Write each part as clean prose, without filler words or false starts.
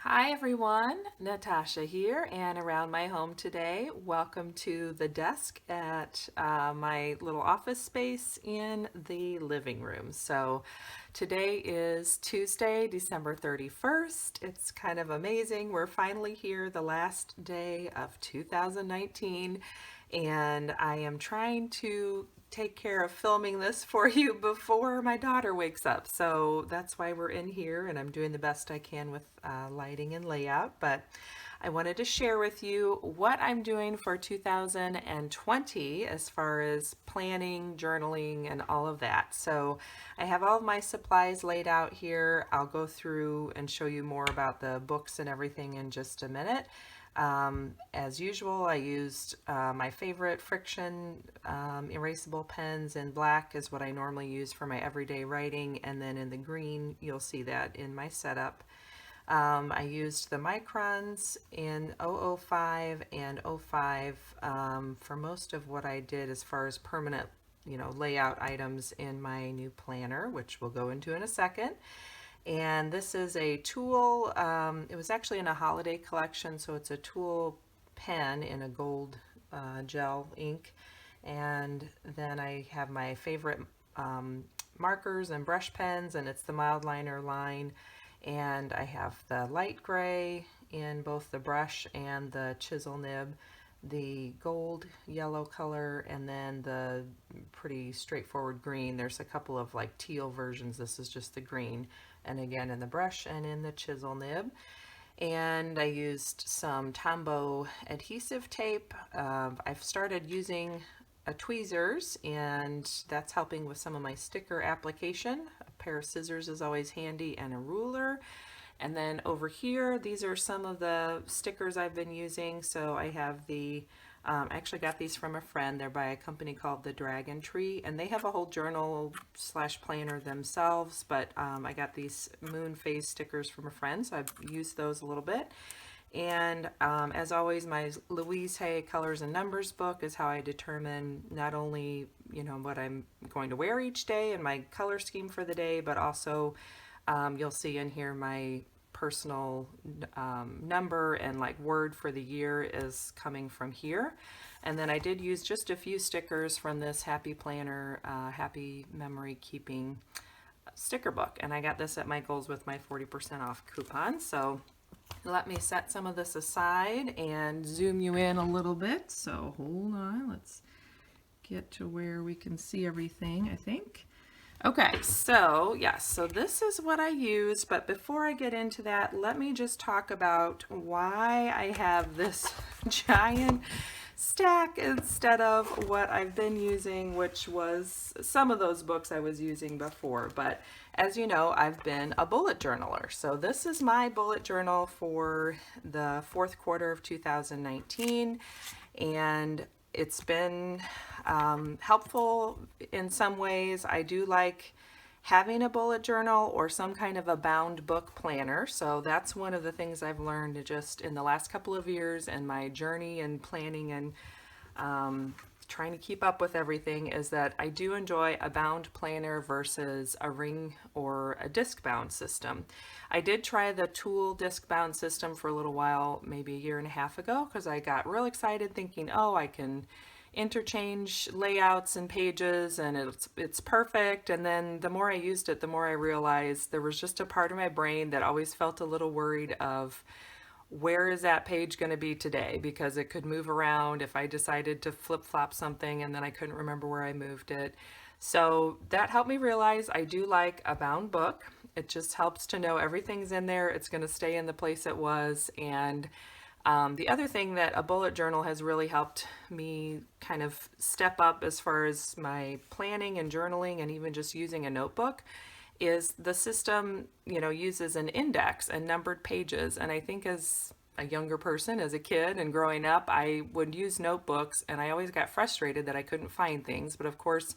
Hi everyone, Natasha here and around my home today. Welcome to the desk at my little office space in the living room. So today is Tuesday, December 31st. It's kind of amazing. We're finally here, the last day of 2019, and I am trying to take care of filming this for you before my daughter wakes up. So that's why we're in here and I'm doing the best I can with lighting and layout. But I wanted to share with you what I'm doing for 2020 as far as planning, journaling, and all of that. So I have all of my supplies laid out here. I'll go through and show you more about the books and everything in just a minute. As usual, I used my favorite friction erasable pens in black is what I normally use for my everyday writing, and then in the green you'll see that in my setup. I used the microns in 005 and 05 for most of what I did as far as permanent layout items in my new planner, which we'll go into in a second. And this is a tool, it was actually in a holiday collection, so it's a tool pen in a gold gel ink. And then I have my favorite markers and brush pens, and it's the mild liner line. And I have the light gray in both the brush and the chisel nib, the gold yellow color, and then the pretty straightforward green. There's a couple of like teal versions. This is just the green, and again in the brush and in the chisel nib. And I used some Tombow adhesive tape. I've started using tweezers, and that's helping with some of my sticker application. A pair of scissors is always handy, and a ruler. And then over here, these are some of the stickers I've been using. So I have the, I actually got these from a friend. They're by a company called the Dragon Tree, and they have a whole journal slash planner themselves, but I got these moon phase stickers from a friend, so I've used those a little bit. And as always, my Louise Hay Colors and Numbers book is how I determine not only, what I'm going to wear each day and my color scheme for the day, but also you'll see in here my personal number and like word for the year is coming from here. And then I did use just a few stickers from this Happy Planner, Happy Memory Keeping sticker book. And I got this at Michael's with my 40% off coupon. So let me set some of this aside and zoom you in a little bit. So hold on, let's get to where we can see everything, I think. Okay, so yes, so this is what I use, but before I get into that, let me just talk about why I have this giant stack instead of what I've been using, which was some of those books I was using before. But as you know, I've been a bullet journaler. So this is my bullet journal for the fourth quarter of 2019, and it's been helpful in some ways. I do like having a bullet journal or some kind of a bound book planner. So that's one of the things I've learned just in the last couple of years and my journey and planning and trying to keep up with everything is that I do enjoy a bound planner versus a ring or a disc bound system. I did try the tool disc bound system for a little while, maybe a year and a half ago, because I got real excited thinking, oh, I can interchange layouts and pages and it's perfect. And then the more I used it, the more I realized there was just a part of my brain that always felt a little worried of where is that page going to be today, because it could move around if I decided to flip-flop something and then I couldn't remember where I moved it. So that helped me realize I do like a bound book. It just helps to know everything's in there. It's going to stay in the place it was. And the other thing that a bullet journal has really helped me kind of step up as far as my planning and journaling and even just using a notebook is the system, uses an index and numbered pages. And I think as a younger person, as a kid and growing up, I would use notebooks and I always got frustrated that I couldn't find things. But of course,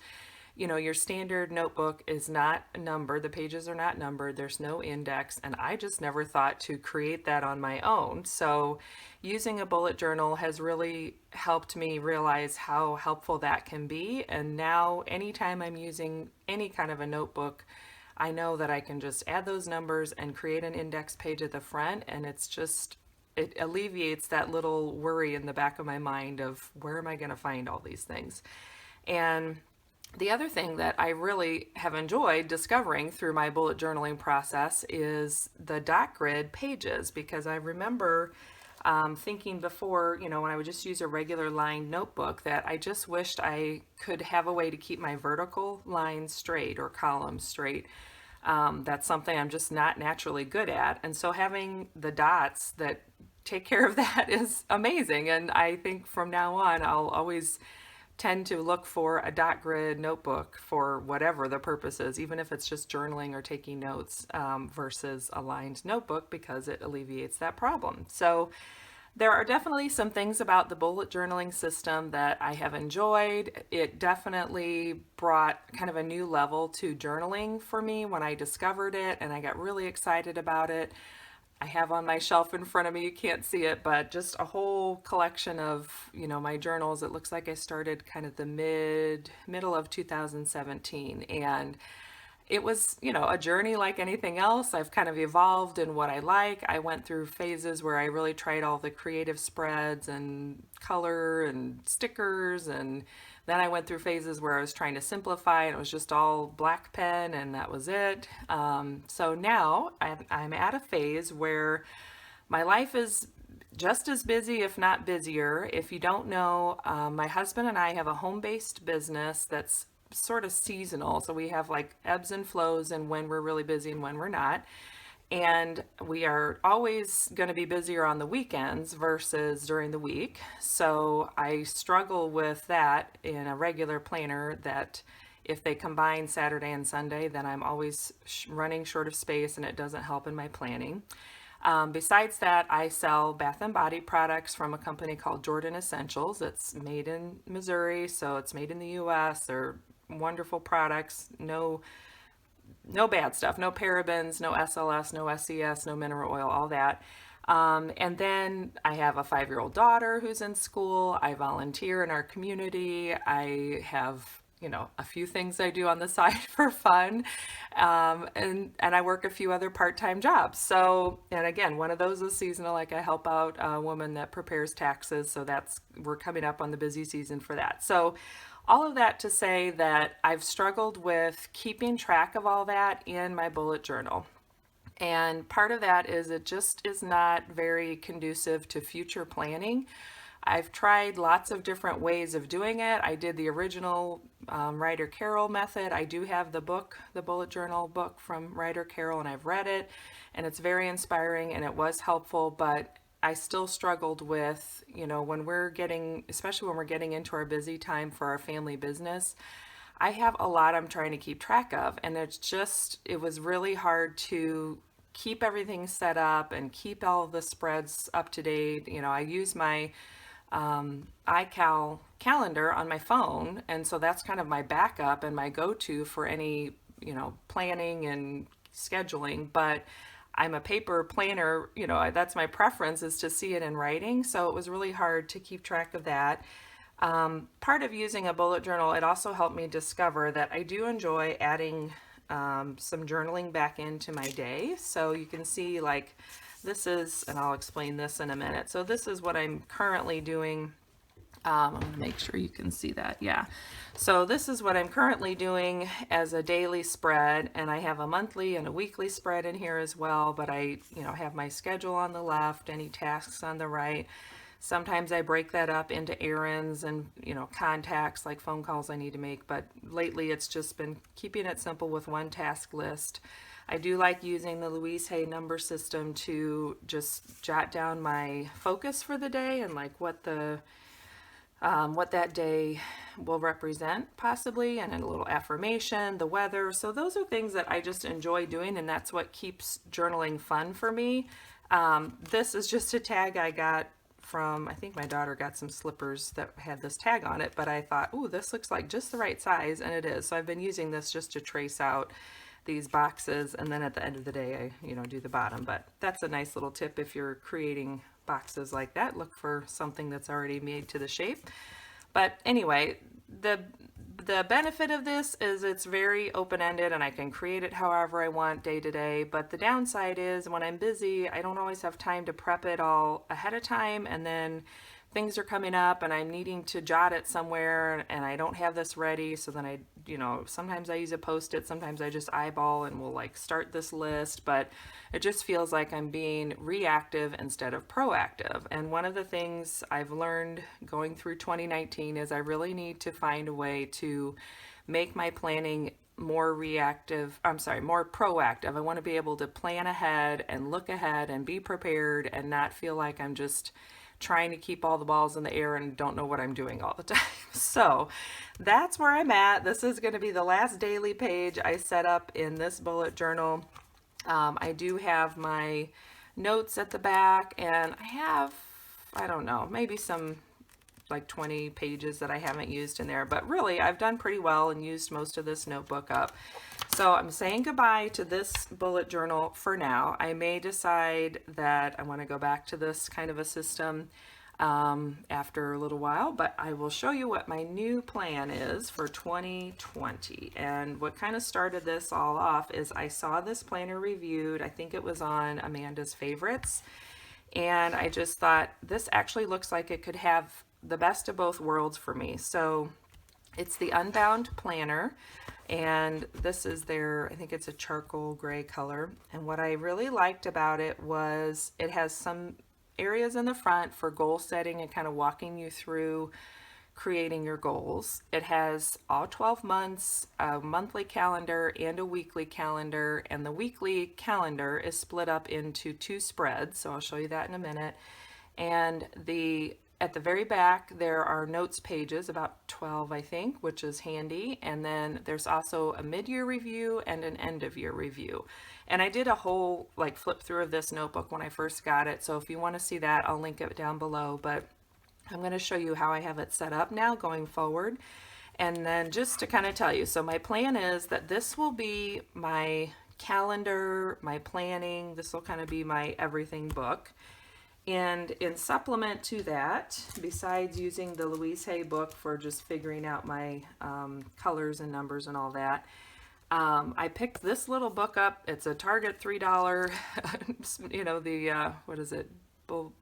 your standard notebook is not numbered. The pages are not numbered. There's no index. And I just never thought to create that on my own. So using a bullet journal has really helped me realize how helpful that can be. And now anytime I'm using any kind of a notebook, I know that I can just add those numbers and create an index page at the front, and it alleviates that little worry in the back of my mind of where am I going to find all these things. And the other thing that I really have enjoyed discovering through my bullet journaling process is the dot grid pages, because I remember thinking before, when I would just use a regular lined notebook, that I just wished I could have a way to keep my vertical lines straight or columns straight. That's something I'm just not naturally good at. And so having the dots that take care of that is amazing. And I think from now on, I'll always tend to look for a dot grid notebook for whatever the purpose is, even if it's just journaling or taking notes, versus a lined notebook, because it alleviates that problem. So there are definitely some things about the bullet journaling system that I have enjoyed. It definitely brought kind of a new level to journaling for me when I discovered it, and I got really excited about it. I have on my shelf in front of me, you can't see it, but just a whole collection of, my journals. It looks like I started kind of the middle of 2017, and it was, a journey like anything else. I've kind of evolved in what I like. I went through phases where I really tried all the creative spreads and color and stickers, and then I went through phases where I was trying to simplify and it was just all black pen and that was it. So now I'm at a phase where my life is just as busy, if not busier. If you don't know, my husband and I have a home-based business that's sort of seasonal. So we have like ebbs and flows and when we're really busy and when we're not. And we are always going to be busier on the weekends versus during the week. So I struggle with that in a regular planner, that if they combine Saturday and Sunday, then I'm always running short of space and it doesn't help in my planning. Besides that, I sell bath and body products from a company called Jordan Essentials. It's made in Missouri, so it's made in the US. They're wonderful products. No bad stuff, no parabens, no SLS, no SES, no mineral oil, all that. And then I have a 5-year-old daughter who's in school. I volunteer in our community. I have, a few things I do on the side for fun. And I work a few other part-time jobs. So, and again, one of those is seasonal. Like I help out a woman that prepares taxes. So we're coming up on the busy season for that. So all of that to say that I've struggled with keeping track of all that in my bullet journal. And part of that is it just is not very conducive to future planning. I've tried lots of different ways of doing it. I did the original Ryder Carroll method. I do have the book, the bullet journal book from Ryder Carroll, and I've read it, and it's very inspiring and it was helpful, but I still struggled with, especially when we're getting into our busy time for our family business, I have a lot I'm trying to keep track of. And it was really hard to keep everything set up and keep all the spreads up to date. I use my iCal calendar on my phone. And so that's kind of my backup and my go-to for any, planning and scheduling. But I'm a paper planner, that's my preference, is to see it in writing. So it was really hard to keep track of that. Part of using a bullet journal, it also helped me discover that I do enjoy adding some journaling back into my day. So you can see like this is, and I'll explain this in a minute. So this is what I'm currently doing. I'm going to make sure you can see that. Yeah. So this is what I'm currently doing as a daily spread, and I have a monthly and a weekly spread in here as well, but I, have my schedule on the left, any tasks on the right. Sometimes I break that up into errands and, contacts like phone calls I need to make, but lately it's just been keeping it simple with one task list. I do like using the Louise Hay number system to just jot down my focus for the day and like what that day will represent possibly, and a little affirmation, the weather. So those are things that I just enjoy doing, and that's what keeps journaling fun for me. This is just a tag I got from, I think my daughter got some slippers that had this tag on it, but I thought, ooh, this looks like just the right size, and it is. So I've been using this just to trace out these boxes, and then at the end of the day I do the bottom. But that's a nice little tip if you're creating boxes like that. Look for something that's already made to the shape. But anyway, the the benefit of this is it's very open-ended and I can create it however I want day to day, but the downside is when I'm busy, I don't always have time to prep it all ahead of time, and then things are coming up and I'm needing to jot it somewhere and I don't have this ready. So then sometimes I use a post-it, sometimes I just eyeball and will like start this list, but it just feels like I'm being reactive instead of proactive. And one of the things I've learned going through 2019 is I really need to find a way to make my planning more more proactive. I want to be able to plan ahead and look ahead and be prepared and not feel like I'm just trying to keep all the balls in the air and don't know what I'm doing all the time. So that's where I'm at. This is going to be the last daily page I set up in this bullet journal. I do have my notes at the back, and I have, I don't know, maybe some like 20 pages that I haven't used in there, but really I've done pretty well and used most of this notebook up. So I'm saying goodbye to this bullet journal for now. I may decide that I want to go back to this kind of a system after a little while, but I will show you what my new plan is for 2020. And what kind of started this all off is I saw this planner reviewed. I think it was on Amanda's Favorites. And I just thought this actually looks like it could have the best of both worlds for me. So it's the Unbound planner, and this is I think it's a charcoal gray color. And what I really liked about it was it has some areas in the front for goal setting and kind of walking you through creating your goals. It has all 12 months, a monthly calendar and a weekly calendar, and the weekly calendar is split up into 2 spreads, so I'll show you that in a minute. And at the very back there are notes pages, about 12 I think, which is handy, and then there's also a mid-year review and an end-of-year review. And I did a whole like flip through of this notebook when I first got it, so if you want to see that, I'll link it down below. But I'm going to show you how I have it set up now going forward. And then just to kind of tell you, so my plan is that this will be my calendar, my planning, this will kind of be my everything book. And in supplement to that, besides using the Louise Hay book for just figuring out my colors and numbers and all that, I picked this little book up. It's a Target $3, what is it?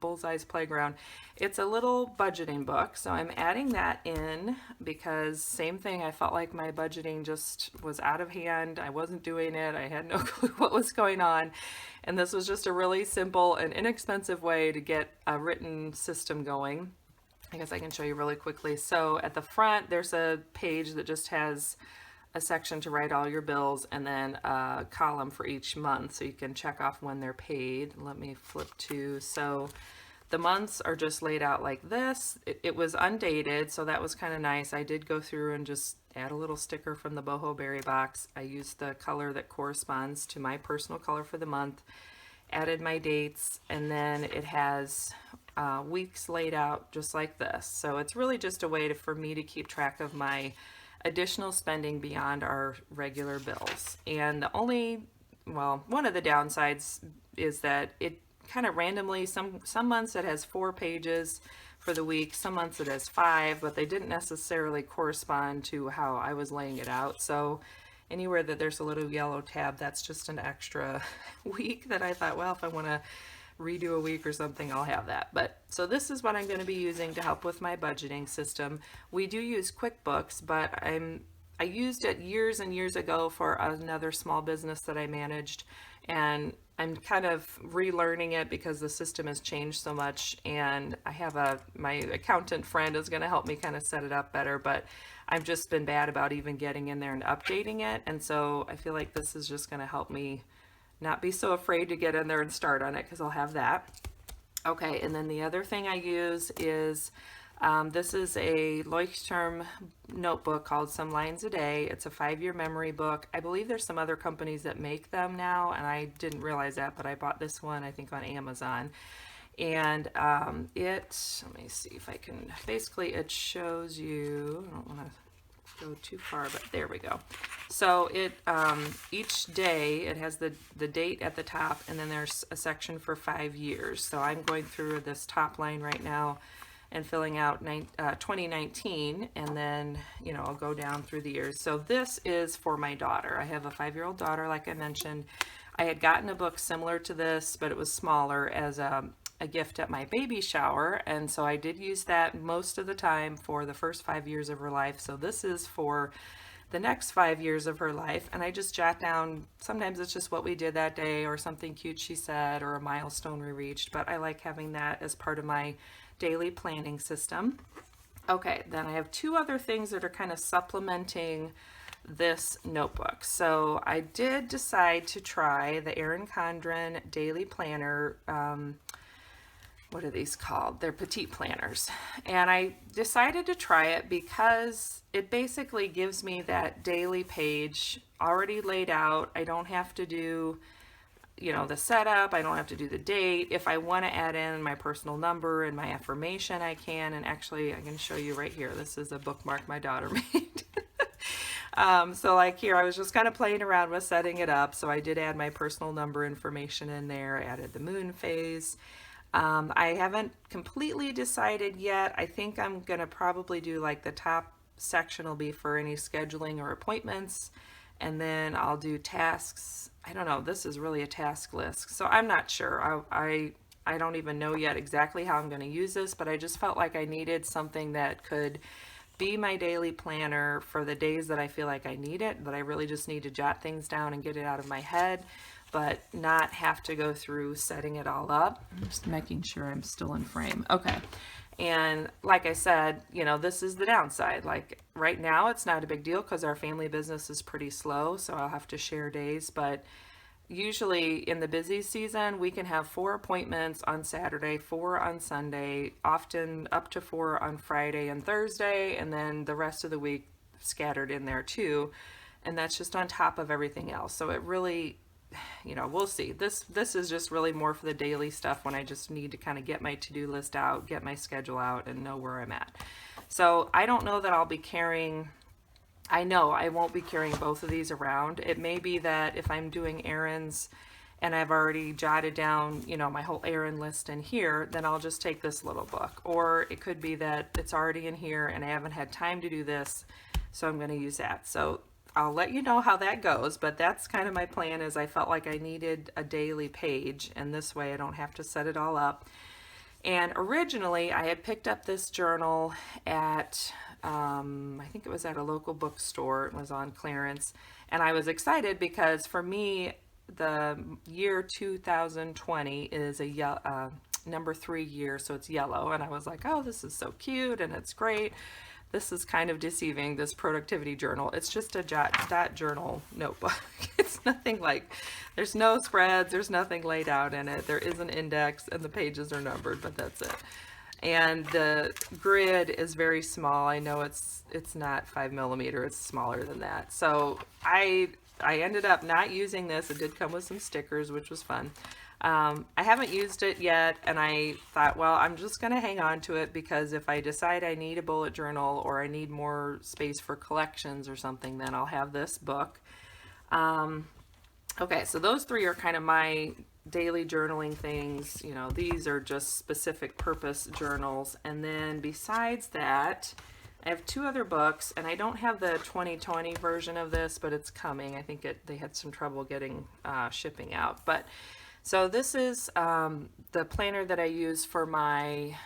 Bullseye's Playground. It's a little budgeting book, so I'm adding that in because same thing, I felt like my budgeting just was out of hand. I wasn't doing it. I had no clue what was going on, and this was just a really simple and inexpensive way to get a written system going. I guess I can show you really quickly. So at the front there's a page that just has a section to write all your bills, and then a column for each month so you can check off when they're paid. Let me flip to, so the months are just laid out like this. It was undated, so that was kind of nice. I did go through and just add a little sticker from the Boho Berry box. I used the color that corresponds to my personal color for the month, added my dates, and then it has weeks laid out just like this. So it's really just a way for me to keep track of my additional spending beyond our regular bills. And the only, one of the downsides is that it kind of randomly, some months it has 4 pages for the week, some months it has 5, but they didn't necessarily correspond to how I was laying it out. So anywhere that there's a little yellow tab, that's just an extra week that I thought, well, if I want to redo a week or something, I'll have that. But so this is what I'm going to be using to help with my budgeting system. We do use QuickBooks, but I used it years and years ago for another small business that I managed, and I'm kind of relearning it because the system has changed so much, and I have my accountant friend is going to help me kind of set it up better, but I've just been bad about even getting in there and updating it, and so I feel like this is just going to help me not be so afraid to get in there and start on it, because I'll have that. Okay, and then the other thing I use is this is a Leuchtturm notebook called Some Lines a Day. It's a 5-year memory book. I believe there's some other companies that make them now, and I didn't realize that, but I bought this one, I think, on Amazon. And let me see if I can, basically it shows you, I don't want to go too far, but there we go. So it each day it has the date at the top, and then there's a section for 5 years. So I'm going through this top line right now, and filling out 2019, and then, you know, I'll go down through the years. So this is for my daughter. I have a 5-year-old daughter, like I mentioned. I had gotten a book similar to this, but it was smaller, as a gift at my baby shower, and so I did use that most of the time for the first 5 years of her life. So this is for the next 5 years of her life, and I just jot down, sometimes it's just what we did that day or something cute she said or a milestone we reached, but I like having that as part of my daily planning system. Okay, then I have 2 other things that are kind of supplementing this notebook. So I did decide to try the Erin Condren daily planner. What are these called? They're Petite planners. And I decided to try it because it basically gives me that daily page already laid out. I don't have to do, you know, the setup. I don't have to do the date. If I want to add in my personal number and my affirmation, I can. And actually, I can show you right here. This is a bookmark my daughter made. So like here, I was just kind of playing around with setting it up. So I did add my personal number information in there. I added the moon phase. I haven't completely decided yet. I think I'm going to probably do, like, the top section will be for any scheduling or appointments, and then I'll do tasks. I don't know, this is really a task list, so I'm not sure. I don't even know yet exactly how I'm going to use this, but I just felt like I needed something that could be my daily planner for the days that I feel like I need it, that I really just need to jot things down and get it out of my head, but not have to go through setting it all up. I'm just making sure I'm still in frame. Okay. And like I said, you know, this is the downside. Like right now, it's not a big deal because our family business is pretty slow, so I'll have to share days. But usually in the busy season, we can have 4 appointments on Saturday, 4 on Sunday, often up to 4 on Friday and Thursday, and then the rest of the week scattered in there too. And that's just on top of everything else. So it really, you know, we'll see. This is just really more for the daily stuff when I just need to kind of get my to-do list out, get my schedule out, and know where I'm at. So I don't know that I'll be carrying, I know I won't be carrying both of these around. It may be that if I'm doing errands and I've already jotted down, you know, my whole errand list in here, then I'll just take this little book. Or it could be that it's already in here and I haven't had time to do this, so I'm going to use that. So I'll let you know how that goes, but that's kind of my plan. Is I felt like I needed a daily page, and this way I don't have to set it all up. And originally I had picked up this journal at, I think it was at a local bookstore. It was on clearance, and I was excited because for me, the year 2020 is a number 3 year, so it's yellow, and I was like, oh, this is so cute and it's great. This is kind of deceiving, this productivity journal. It's just a dot journal notebook. It's nothing like, there's no spreads, there's nothing laid out in it. There is an index and the pages are numbered, but that's it. And the grid is very small. I know it's not 5mm, it's smaller than that. So I ended up not using this. It did come with some stickers, which was fun. I haven't used it yet, and I thought, well, I'm just going to hang on to it because if I decide I need a bullet journal or I need more space for collections or something, then I'll have this book. Okay, so those 3 are kind of my daily journaling things. You know, these are just specific purpose journals. And then besides that, I have 2 other books, and I don't have the 2020 version of this, but it's coming. I think they had some trouble getting shipping out. But so this is the planner that I use for my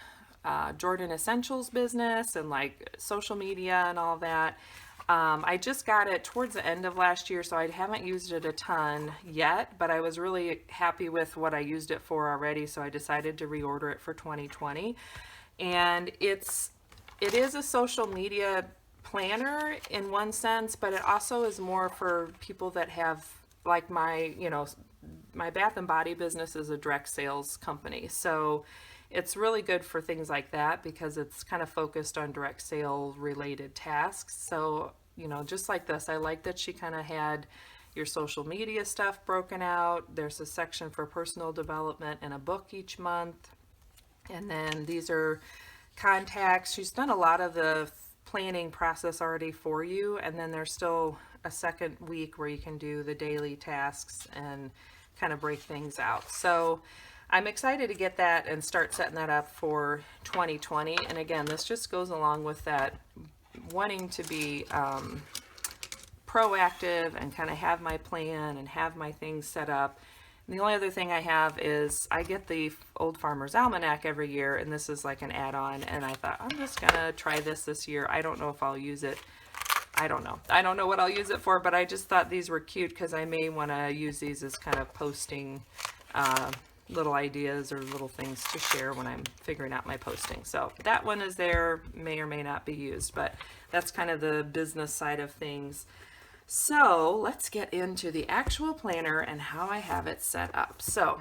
Jordan Essentials business and like social media and all that. I just got it towards the end of last year, so I haven't used it a ton yet, but I was really happy with what I used it for already, so I decided to reorder it for 2020. And it is a social media planner in one sense, but it also is more for people that have, like, my, you know, my bath and body business is a direct sales company. So it's really good for things like that because it's kind of focused on direct sale related tasks. So, you know, just like this, I like that she kind of had your social media stuff broken out. There's a section for personal development and a book each month. And then these are contacts. She's done a lot of the planning process already for you. And then there's still a second week where you can do the daily tasks and kind of break things out. So I'm excited to get that and start setting that up for 2020. And again, this just goes along with that wanting to be proactive and kind of have my plan and have my things set up. And the only other thing I have is I get the Old Farmer's Almanac every year, and this is like an add-on, and I thought I'm just gonna try this year. I don't know if I'll use it. I don't know. I don't know what I'll use it for, but I just thought these were cute because I may want to use these as kind of posting little ideas or little things to share when I'm figuring out my posting. So that one is there, may or may not be used, but that's kind of the business side of things. So let's get into the actual planner and how I have it set up. So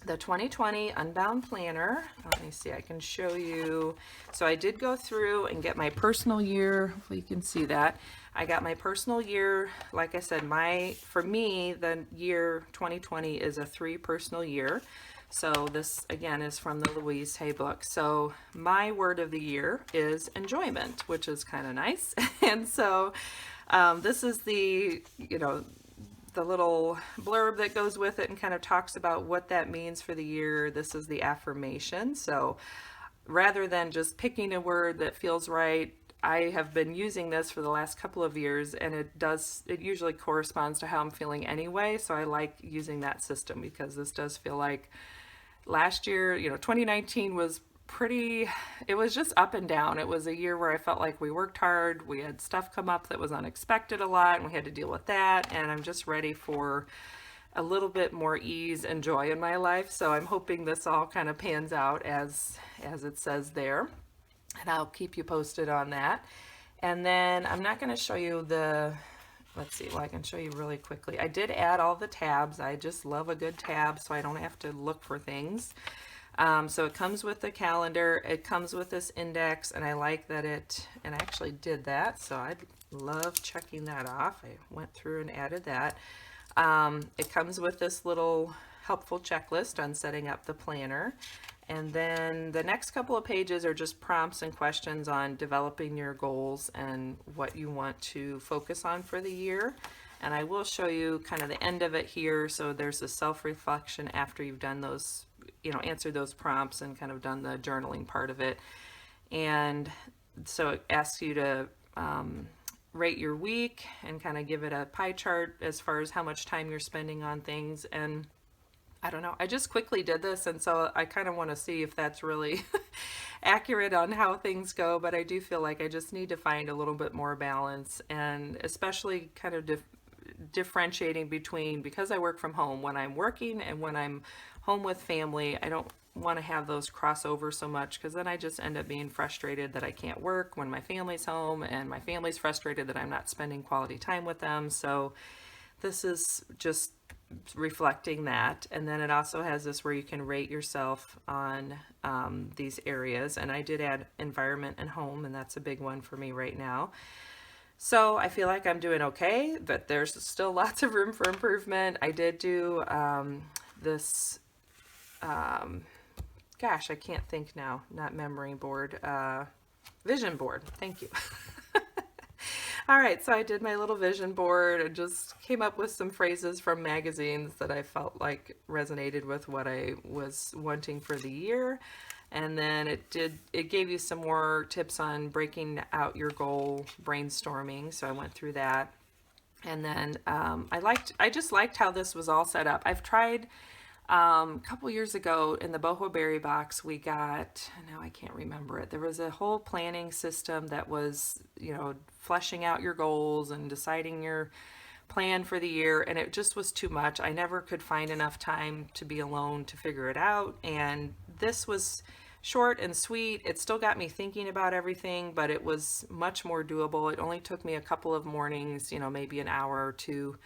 the 2020 Unbound planner, let me see, I can show you. So I did go through and get my personal year. Hopefully you can see that. I got my personal year. Like I said, for me, the year 2020 is a 3 personal year. So this again is from the Louise Hay book. So my word of the year is enjoyment, which is kind of nice. And so this is the, the little blurb that goes with it and kind of talks about what that means for the year. This is the affirmation. So rather than just picking a word that feels right, I have been using this for the last couple of years, and it usually corresponds to how I'm feeling anyway. So I like using that system because this does feel like last year, 2019 was it was just up and down. It was a year where I felt like we worked hard. We had stuff come up that was unexpected a lot, and we had to deal with that. And I'm just ready for a little bit more ease and joy in my life. So I'm hoping this all kind of pans out as it says there. And I'll keep you posted on that. And then I'm not going to show you let's see, well, I can show you really quickly. I did add all the tabs. I just love a good tab so I don't have to look for things. So it comes with the calendar, it comes with this index, and I like that and I actually did that, so I love checking that off. I went through and added that. It comes with this little helpful checklist on setting up the planner. And then the next couple of pages are just prompts and questions on developing your goals and what you want to focus on for the year. And I will show you kind of the end of it here. So there's a self-reflection after you've done those, answered those prompts and kind of done the journaling part of it. And so it asks you to rate your week and kind of give it a pie chart as far as how much time you're spending on things. And I don't know, I just quickly did this, and so I kind of want to see if that's really accurate on how things go, but I do feel like I just need to find a little bit more balance, and especially kind of differentiating between, because I work from home, when I'm working and when I'm home with family, I don't want to have those crossover so much, because then I just end up being frustrated that I can't work when my family's home, and my family's frustrated that I'm not spending quality time with them. So this is just reflecting that. And then it also has this where you can rate yourself on these areas, and I did add environment and home, and that's a big one for me right now. So I feel like I'm doing okay, but there's still lots of room for improvement. I did do this gosh, I can't think now, not memory board, vision board. Thank you. All right, so I did my little vision board and just came up with some phrases from magazines that I felt like resonated with what I was wanting for the year. And then it gave you some more tips on breaking out your goal brainstorming. So I went through that. And then I just liked how this was all set up. I've tried a couple years ago in the Boho Berry box, we got, now I can't remember it. There was a whole planning system that was, fleshing out your goals and deciding your plan for the year. And it just was too much. I never could find enough time to be alone to figure it out. And this was short and sweet. It still got me thinking about everything, but it was much more doable. It only took me a couple of mornings, maybe an hour or two.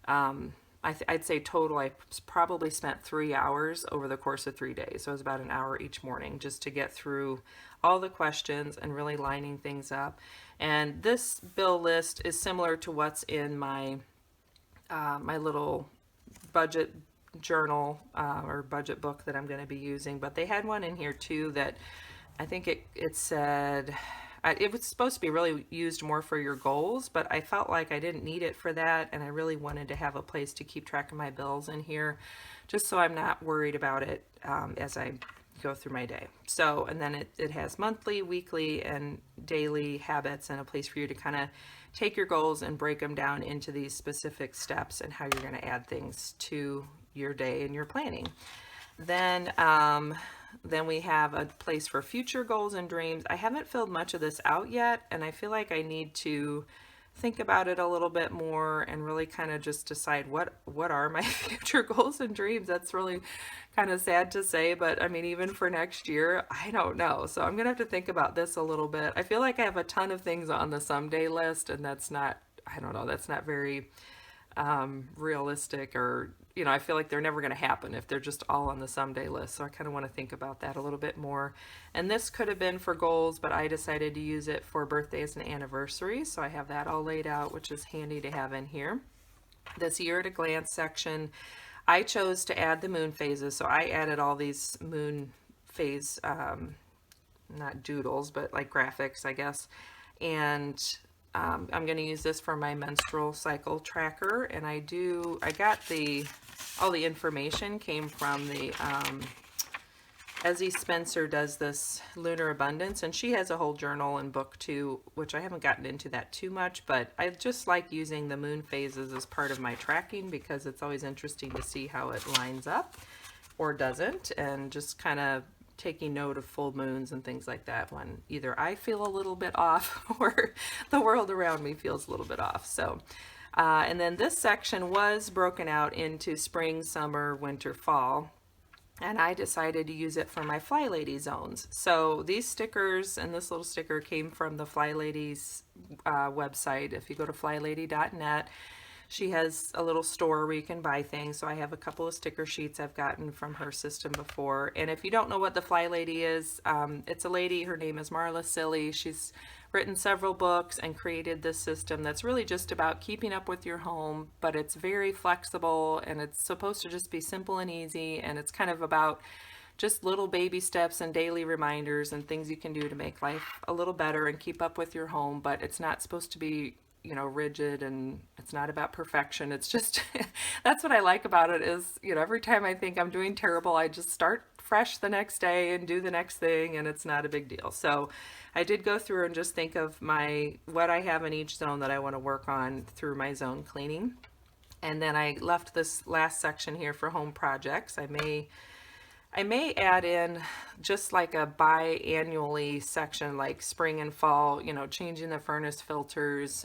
I'd say total, I probably spent 3 hours over the course of 3 days. So it was about an hour each morning just to get through all the questions and really lining things up. And this bill list is similar to what's in my my little budget journal or budget book that I'm going to be using. But they had one in here too that I think it said, it was supposed to be really used more for your goals, but I felt like I didn't need it for that, and I really wanted to have a place to keep track of my bills in here just so I'm not worried about it as I go through my day. So, and then it has monthly, weekly, and daily habits, and a place for you to kind of take your goals and break them down into these specific steps and how you're going to add things to your day and your planning. Then we have a place for future goals and dreams. I haven't filled much of this out yet, and I feel like I need to think about it a little bit more and really kind of just decide what are my future goals and dreams. That's really kind of sad to say, but I mean, even for next year, I don't know. So I'm gonna have to think about this a little bit. I feel like I have a ton of things on the someday list, and that's not, I don't know, that's not very realistic, or I feel like they're never going to happen if they're just all on the someday list. So I kind of want to think about that a little bit more. And this could have been for goals, but I decided to use it for birthdays and anniversaries. So I have that all laid out, which is handy to have in here. This year at a glance section, I chose to add the moon phases. So I added all these moon phase, not doodles, but like graphics, I guess. And I'm going to use this for my menstrual cycle tracker, and I got all the information came from the, Ezzy Spencer does this Lunar Abundance, and she has a whole journal and book too, which I haven't gotten into that too much, but I just like using the moon phases as part of my tracking because it's always interesting to see how it lines up or doesn't, and just kind of taking note of full moons and things like that when either I feel a little bit off or the world around me feels a little bit off. So, and then this section was broken out into spring, summer, winter, fall, and I decided to use it for my Fly Lady zones. So these stickers and this little sticker came from the Fly Lady's website. If you go to flylady.net, she has a little store where you can buy things. So I have a couple of sticker sheets I've gotten from her system before. And if you don't know what the Fly Lady is, it's a lady, her name is Marla Silly. She's written several books and created this system that's really just about keeping up with your home, but it's very flexible and it's supposed to just be simple and easy. And it's kind of about just little baby steps and daily reminders and things you can do to make life a little better and keep up with your home, but it's not supposed to be rigid, and it's not about perfection. It's just, that's what I like about it is, every time I think I'm doing terrible, I just start fresh the next day and do the next thing, and it's not a big deal. So I did go through and just think of what I have in each zone that I want to work on through my zone cleaning. And then I left this last section here for home projects. I may add in just like a biannually section, like spring and fall, changing the furnace filters.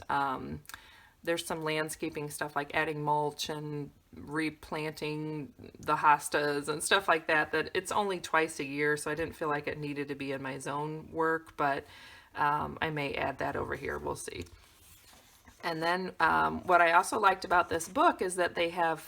There's some landscaping stuff like adding mulch and replanting the hostas and stuff like that, that it's only twice a year. So I didn't feel like it needed to be in my zone work, but I may add that over here. We'll see. And then what I also liked about this book is that they have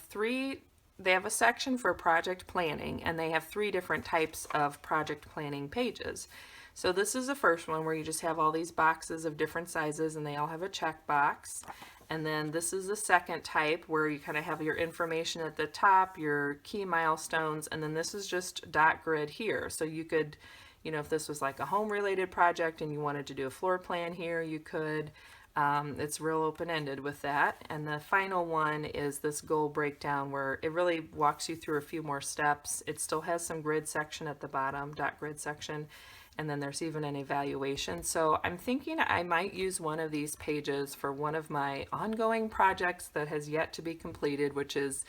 a section for project planning, and they have 3 different types of project planning pages. So this is the first one where you just have all these boxes of different sizes and they all have a check box. And then this is the second type where you kind of have your information at the top, your key milestones, and then this is just dot grid here. So you could, if this was like a home related project and you wanted to do a floor plan here, you could. It's real open-ended with that. And the final one is this goal breakdown where it really walks you through a few more steps. It still has some grid section at the bottom, dot grid section, and then there's even an evaluation. So I'm thinking I might use one of these pages for one of my ongoing projects that has yet to be completed, which is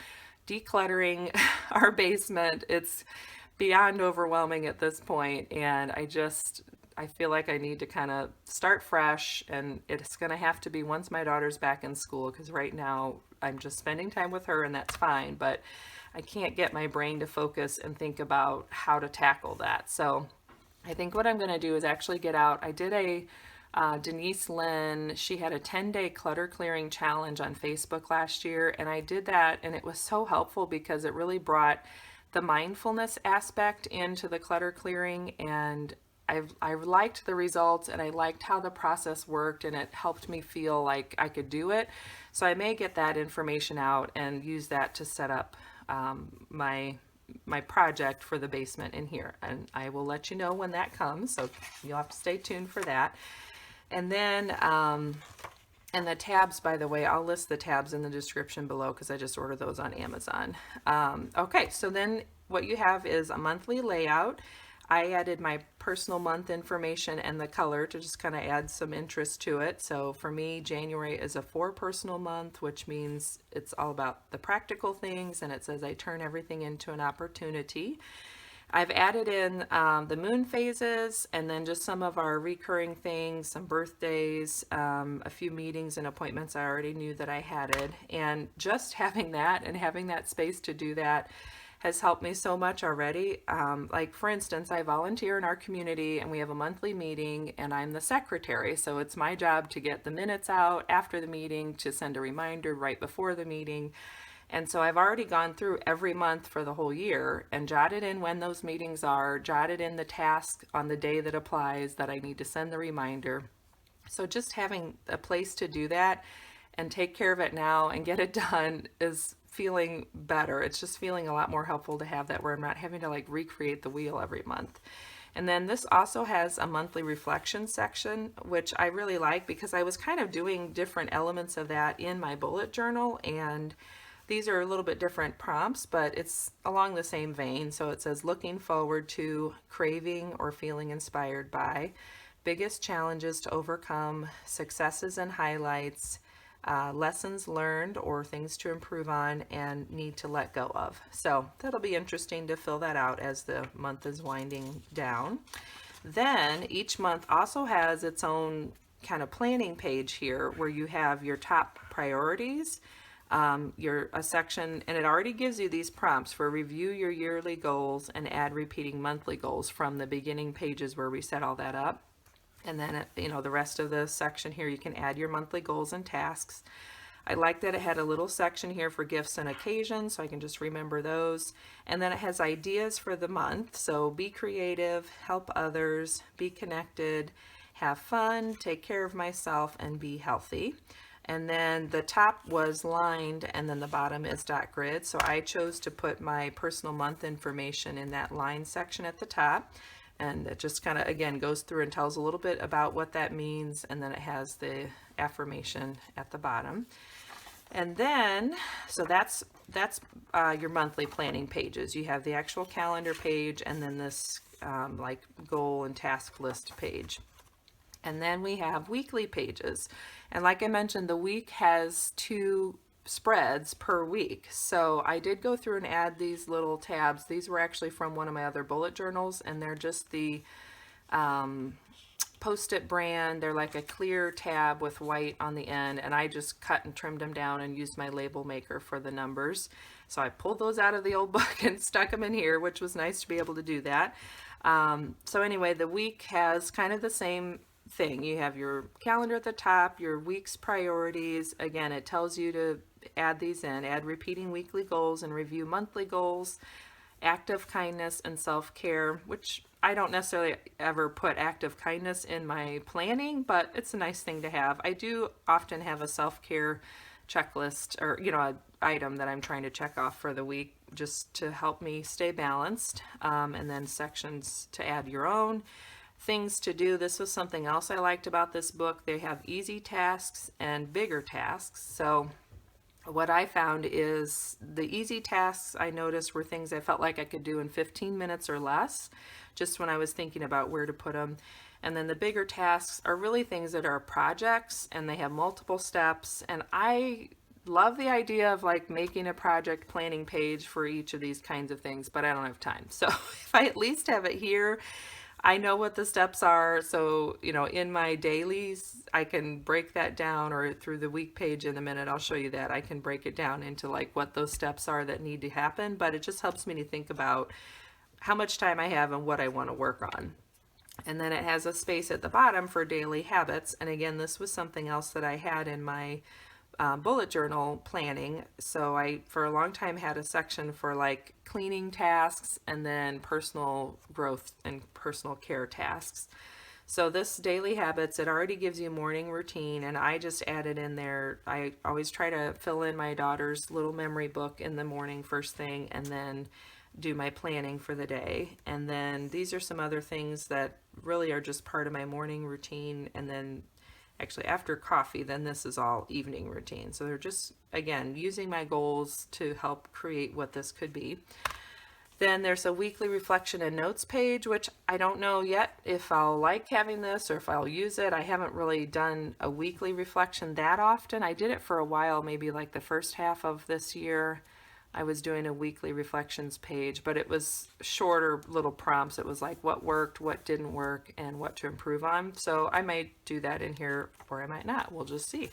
decluttering our basement. It's beyond overwhelming at this point, and I feel like I need to kind of start fresh, and it's going to have to be once my daughter's back in school, because right now I'm just spending time with her and that's fine, but I can't get my brain to focus and think about how to tackle that. So I think what I'm going to do is actually get out. I did a Denise Lynn, she had a 10-day clutter clearing challenge on Facebook last year, and I did that, and it was so helpful because it really brought the mindfulness aspect into the clutter clearing, and I liked the results, and I liked how the process worked, and it helped me feel like I could do it. So I may get that information out and use that to set up my project for the basement in here, and I will let you know when that comes, so you'll have to stay tuned for that. And then And the tabs, by the way, I'll list the tabs in the description below because I just ordered those on Amazon. Okay, so then what you have is a monthly layout. I added my personal month information and the color to just kind of add some interest to it. So for me, January is a for personal month, which means it's all about the practical things, and it says I turn everything into an opportunity. I've added in the moon phases, and then just some of our recurring things, some birthdays, a few meetings and appointments I already knew that I had it. And just having that and having that space to do that has helped me so much already. Like for instance, I volunteer in our community and we have a monthly meeting and I'm the secretary. So it's my job to get the minutes out after the meeting, to send a reminder right before the meeting. And so I've already gone through every month for the whole year and jotted in when those meetings are, jotted in the task on the day that applies that I need to send the reminder. So just having a place to do that and take care of it now and get it done is feeling better. It's just feeling a lot more helpful to have that, where I'm not having to like recreate the wheel every month. And then this also has a monthly reflection section, which I really like because I was kind of doing different elements of that in my bullet journal, and these are a little bit different prompts, but it's along the same vein. So it says looking forward to, craving or feeling inspired by, biggest challenges to overcome, successes and highlights, lessons learned or things to improve on, and need to let go of. So that'll be interesting to fill that out as the month is winding down. Then each month also has its own kind of planning page here where you have your top priorities, a section, and it already gives you these prompts for review your yearly goals and add repeating monthly goals from the beginning pages where we set all that up. And then, the rest of the section here, you can add your monthly goals and tasks. I like that it had a little section here for gifts and occasions, so I can just remember those. And then it has ideas for the month. So be creative, help others, be connected, have fun, take care of myself, and be healthy. And then the top was lined and then the bottom is dot grid. So I chose to put my personal month information in that line section at the top. And it just kind of, again, goes through and tells a little bit about what that means. And then it has the affirmation at the bottom. And then, so that's your monthly planning pages. You have the actual calendar page and then this like goal and task list page. And then we have weekly pages. And like I mentioned, the week has 2 spreads per week. So I did go through and add these little tabs. These were actually from one of my other bullet journals, and they're just the Post-it brand. They're like a clear tab with white on the end, and I just cut and trimmed them down and used my label maker for the numbers. So I pulled those out of the old book and stuck them in here, which was nice to be able to do that. So anyway, the week has kind of the same thing. You have your calendar at the top, your week's priorities. Again, it tells you to add these in, add repeating weekly goals and review monthly goals, act of kindness and self-care, which I don't necessarily ever put act of kindness in my planning, but it's a nice thing to have. I do often have a self-care checklist or, an item that I'm trying to check off for the week just to help me stay balanced. And then sections to add your own. Things to do. This was something else I liked about this book. They have easy tasks and bigger tasks. So what I found is the easy tasks I noticed were things I felt like I could do in 15 minutes or less, just when I was thinking about where to put them. And then the bigger tasks are really things that are projects and they have multiple steps. And I love the idea of like making a project planning page for each of these kinds of things, but I don't have time. So if I at least have it here, I know what the steps are. So, in my dailies, I can break that down, or through the week page in a minute, I'll show you that. I can break it down into like what those steps are that need to happen, but it just helps me to think about how much time I have and what I want to work on. And then it has a space at the bottom for daily habits. And again, this was something else that I had in my bullet journal planning. So I, for a long time, had a section for like cleaning tasks and then personal growth and personal care tasks. So this daily habits, it already gives you morning routine, and I just added in there, I always try to fill in my daughter's little memory book in the morning first thing, and then do my planning for the day. And then these are some other things that really are just part of my morning routine, and then actually after coffee, then this is all evening routine. So they're just, again, using my goals to help create what this could be. Then there's a weekly reflection and notes page, which I don't know yet if I'll like having this or if I'll use it. I haven't really done a weekly reflection that often. I did it for a while, maybe like the first half of this year. I was doing a weekly reflections page, but it was shorter little prompts. It was like what worked, what didn't work, and what to improve on. So I might do that in here or I might not. We'll just see.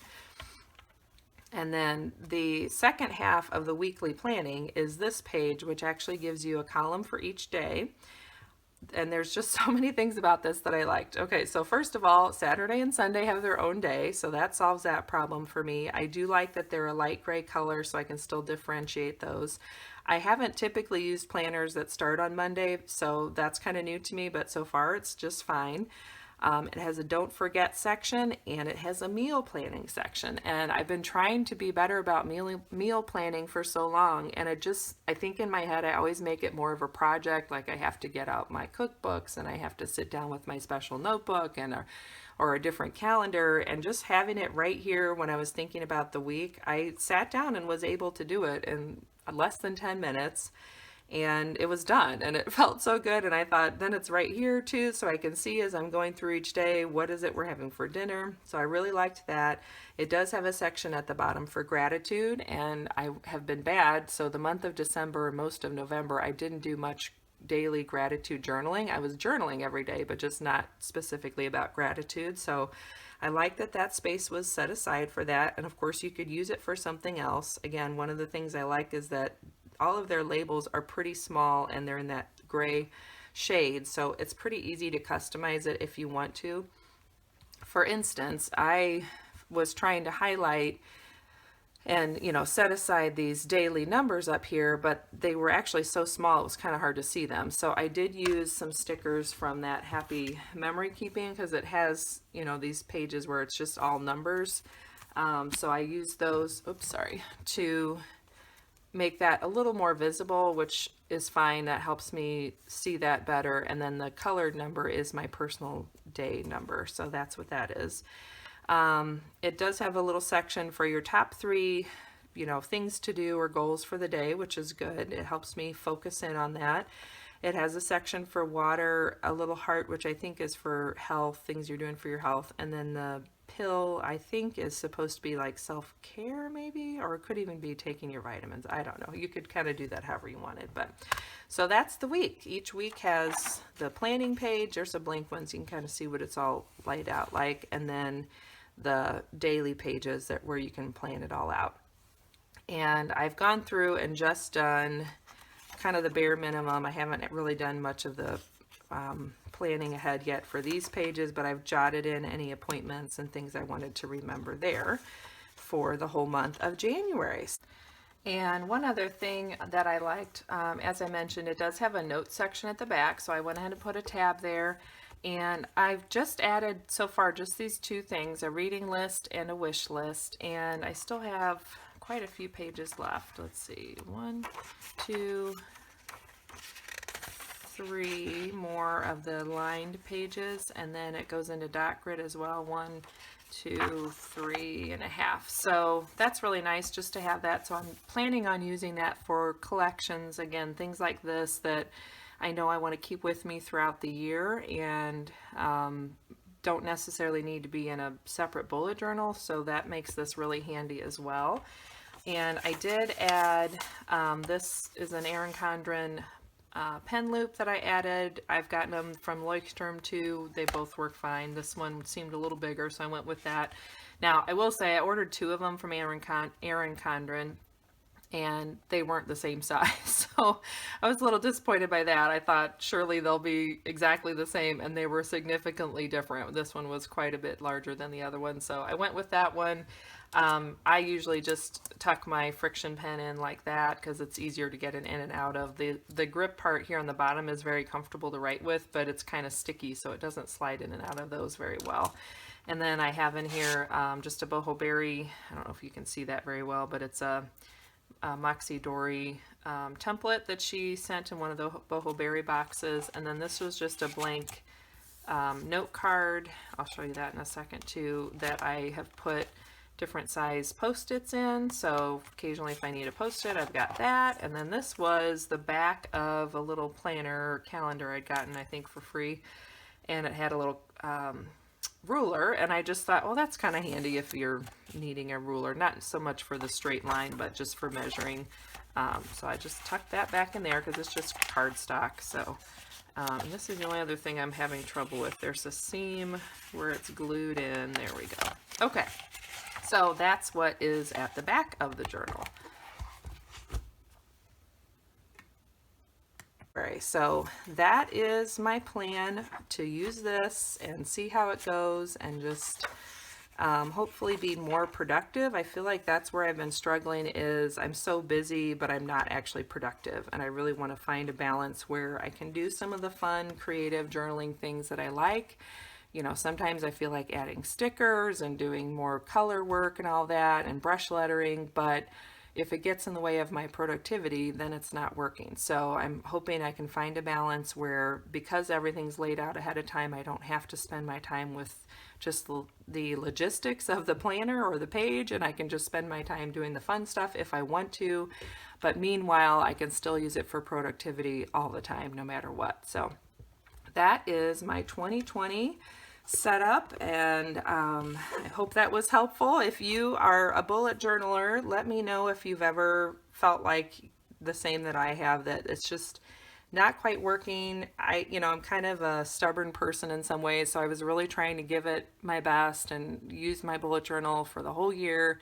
And then the second half of the weekly planning is this page, which actually gives you a column for each day. And there's just so many things about this that I liked. Okay, so first of all, Saturday and Sunday have their own day, so that solves that problem for me. I do like that they're a light gray color, so I can still differentiate those. I haven't typically used planners that start on Monday, so that's kind of new to me, but so far it's just fine. It has a don't forget section and it has a meal planning section. And I've been trying to be better about meal planning for so long. And I think in my head, I always make it more of a project. Like I have to get out my cookbooks and I have to sit down with my special notebook or a different calendar, and just having it right here when I was thinking about the week, I sat down and was able to do it in less than 10 minutes. And it was done and it felt so good. And I thought, then it's right here too, so I can see as I'm going through each day, what is it we're having for dinner. So I really liked that. It does have a section at the bottom for gratitude, and I have been bad. So the month of December, most of November, I didn't do much daily gratitude journaling. I was journaling every day, but just not specifically about gratitude. So I like that that space was set aside for that. And of course you could use it for something else. Again, one of the things I like is that all of their labels are pretty small and they're in that gray shade, so it's pretty easy to customize it if you want to. For instance, I was trying to highlight and set aside these daily numbers up here, but they were actually so small it was kind of hard to see them. So I did use some stickers from that Happy Memory Keeping, because it has these pages where it's just all numbers. So I used those to make that a little more visible, which is fine. That helps me see that better. And then the colored number is my personal day number. So that's what that is. It does have a little section for your top 3, things to do or goals for the day, which is good. It helps me focus in on that. It has a section for water, a little heart, which I think is for health, things you're doing for your health. And then the pill, I think, is supposed to be like self-care maybe, or it could even be taking your vitamins. I don't know. You could kind of do that however you wanted. But so that's the week. Each week has the planning page. There's a blank one so you can kind of see what it's all laid out like, and then the daily pages where you can plan it all out. And I've gone through and just done kind of the bare minimum. I haven't really done much of the planning ahead yet for these pages, but I've jotted in any appointments and things I wanted to remember there for the whole month of January. And one other thing that I liked, as I mentioned, it does have a notes section at the back, so I went ahead and put a tab there. And I've just added so far just these 2 things, a reading list and a wish list, and I still have quite a few pages left. Let's see, 1, 2, 3 more of the lined pages, and then it goes into dot grid as well, 1, 2, 3 and a half. So that's really nice just to have that. So I'm planning on using that for collections, again, things like this that I know I want to keep with me throughout the year, and don't necessarily need to be in a separate bullet journal, so that makes this really handy as well. And I did add, this is an Erin Condren pen loop that I added. I've gotten them from Leuchtturm too. They both work fine. This one seemed a little bigger, so I went with that. Now, I will say I ordered 2 of them from Erin Condren, and they weren't the same size. So I was a little disappointed by that. I thought surely they'll be exactly the same, and they were significantly different. This one was quite a bit larger than the other one, so I went with that one. I usually just tuck my friction pen in like that because it's easier to get it in and out of. The grip part here on the bottom is very comfortable to write with, but it's kind of sticky, so it doesn't slide in and out of those very well. And then I have in here just a boho berry. I don't know if you can see that very well, but it's a Moxie Dory template that she sent in one of the boho berry boxes. And then this was just a blank note card. I'll show you that in a second too, that I have put different size post-its in. So occasionally if I need a post-it, I've got that. And then this was the back of a little planner or calendar I'd gotten, I think, for free. And it had a little ruler, and I just thought, well, that's kind of handy if you're needing a ruler, not so much for the straight line, but just for measuring. So I just tucked that back in there because it's just cardstock. So and this is the only other thing I'm having trouble with. There's a seam where it's glued in. There we go. Okay, so that's what is at the back of the journal. Alright, so that is my plan, to use this and see how it goes and just hopefully be more productive. I feel like that's where I've been struggling, is I'm so busy but I'm not actually productive, and I really want to find a balance where I can do some of the fun creative journaling things that I like. You know, sometimes I feel like adding stickers and doing more color work and all that and brush lettering, but if it gets in the way of my productivity, then it's not working. So I'm hoping I can find a balance where, because everything's laid out ahead of time, I don't have to spend my time with just the logistics of the planner or the page, and I can just spend my time doing the fun stuff if I want to. But meanwhile, I can still use it for productivity all the time, no matter what. So that is my 2020 setup, and I hope that was helpful. If you are a bullet journaler, let me know if you've ever felt like the same that I have, that it's just not quite working. I'm kind of a stubborn person in some ways, so I was really trying to give it my best and use my bullet journal for the whole year.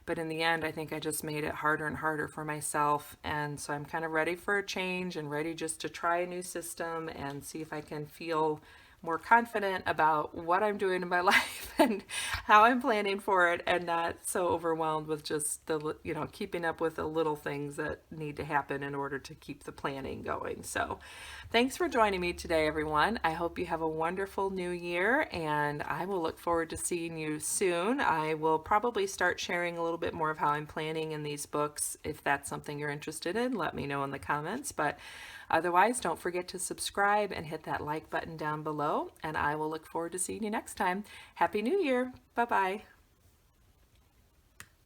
But in the end, I think I just made it harder and harder for myself. And so I'm kind of ready for a change and ready just to try a new system and see if I can feel more confident about what I'm doing in my life and how I'm planning for it, and not so overwhelmed with just the, keeping up with the little things that need to happen in order to keep the planning going. So thanks for joining me today, everyone. I hope you have a wonderful new year, and I will look forward to seeing you soon. I will probably start sharing a little bit more of how I'm planning in these books. If that's something you're interested in, let me know in the comments. But otherwise, don't forget to subscribe and hit that like button down below, and I will look forward to seeing you next time. Happy New Year. Bye-bye.